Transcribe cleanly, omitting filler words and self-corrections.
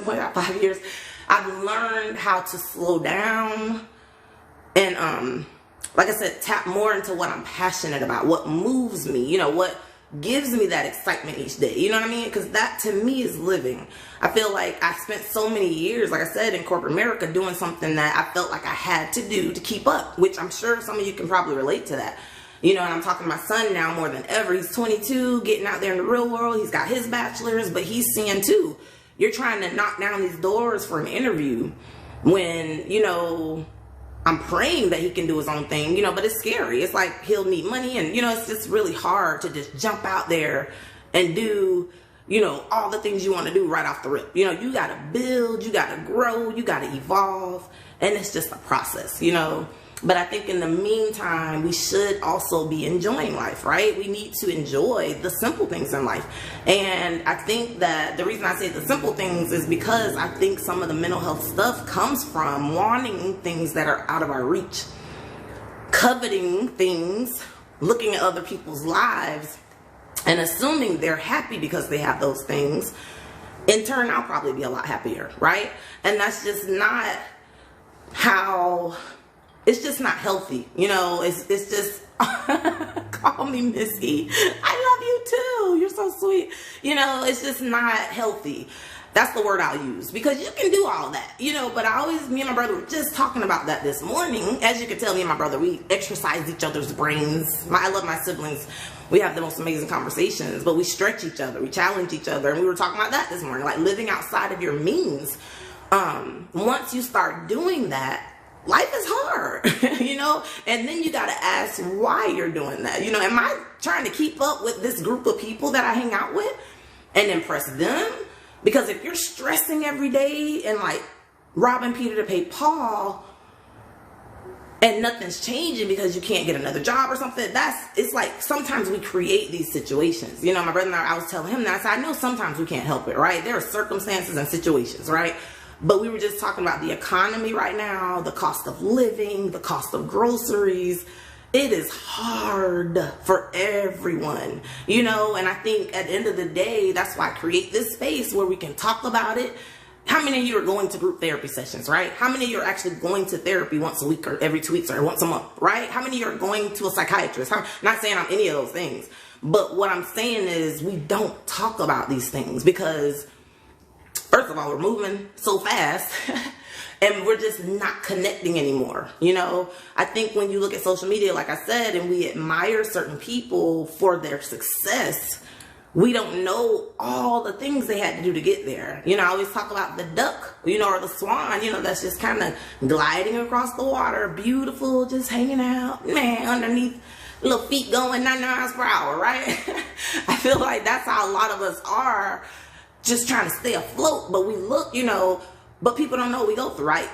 some point about 5 years, I've learned how to slow down and, like I said, tap more into what I'm passionate about, what moves me, you know, what gives me that excitement each day. You know what I mean? Because that to me is living. I feel like I spent so many years, like I said, in corporate America doing something that I felt like I had to do to keep up, which I'm sure some of you can probably relate to that. You know, and I'm talking to my son now more than ever. He's 22, getting out there in the real world. He's got his bachelor's, but he's seeing too. You're trying to knock down these doors for an interview when, you know, I'm praying that he can do his own thing, you know, but it's scary. It's like he'll need money and, you know, it's just really hard to just jump out there and do, you know, all the things you want to do right off the rip. You know, you got to build, you got to grow, you got to evolve, and it's just a process, you know. But I think in the meantime, we should also be enjoying life, right? We need to enjoy the simple things in life. And I think that the reason I say the simple things is because I think some of the mental health stuff comes from wanting things that are out of our reach, coveting things, looking at other people's lives, and assuming they're happy because they have those things. In turn, I'll probably be a lot happier, right? And that's just not how... It's just not healthy, you know. It's just call me Missy. I love you too. You're so sweet. You know, it's just not healthy. That's the word I'll use, because you can do all that, you know. But me and my brother were just talking about that this morning. As you can tell, me and my brother, we exercise each other's brains. I love my siblings. We have the most amazing conversations, but we stretch each other, we challenge each other, and we were talking about that this morning, like living outside of your means. Once you start doing that, life is hard, you know, and then you got to ask why you're doing that. You know, am I trying to keep up with this group of people that I hang out with and impress them? Because if you're stressing every day and like robbing Peter to pay Paul and nothing's changing because you can't get another job or something, it's like sometimes we create these situations. You know, my brother and I was telling him that, I said, I know sometimes we can't help it, right? There are circumstances and situations, right? But we were just talking about the economy right now, the cost of living, the cost of groceries. It is hard for everyone, you know, and I think at the end of the day, that's why I create this space where we can talk about it. How many of you are going to group therapy sessions, right? How many of you are actually going to therapy once a week or every 2 weeks or once a month, right? How many of you are going to a psychiatrist? I'm not saying I'm any of those things, but what I'm saying is we don't talk about these things because, first of all, we're moving so fast and we're just not connecting anymore. You know, I think when you look at social media, like I said, and we admire certain people for their success, we don't know all the things they had to do to get there. You know, I always talk about the duck, you know, or the swan, you know, that's just kind of gliding across the water, beautiful, just hanging out, man, underneath, little feet going 90 miles per hour, right? I feel like that's how a lot of us are, just trying to stay afloat, but we look, you know, but people don't know what we go through, right?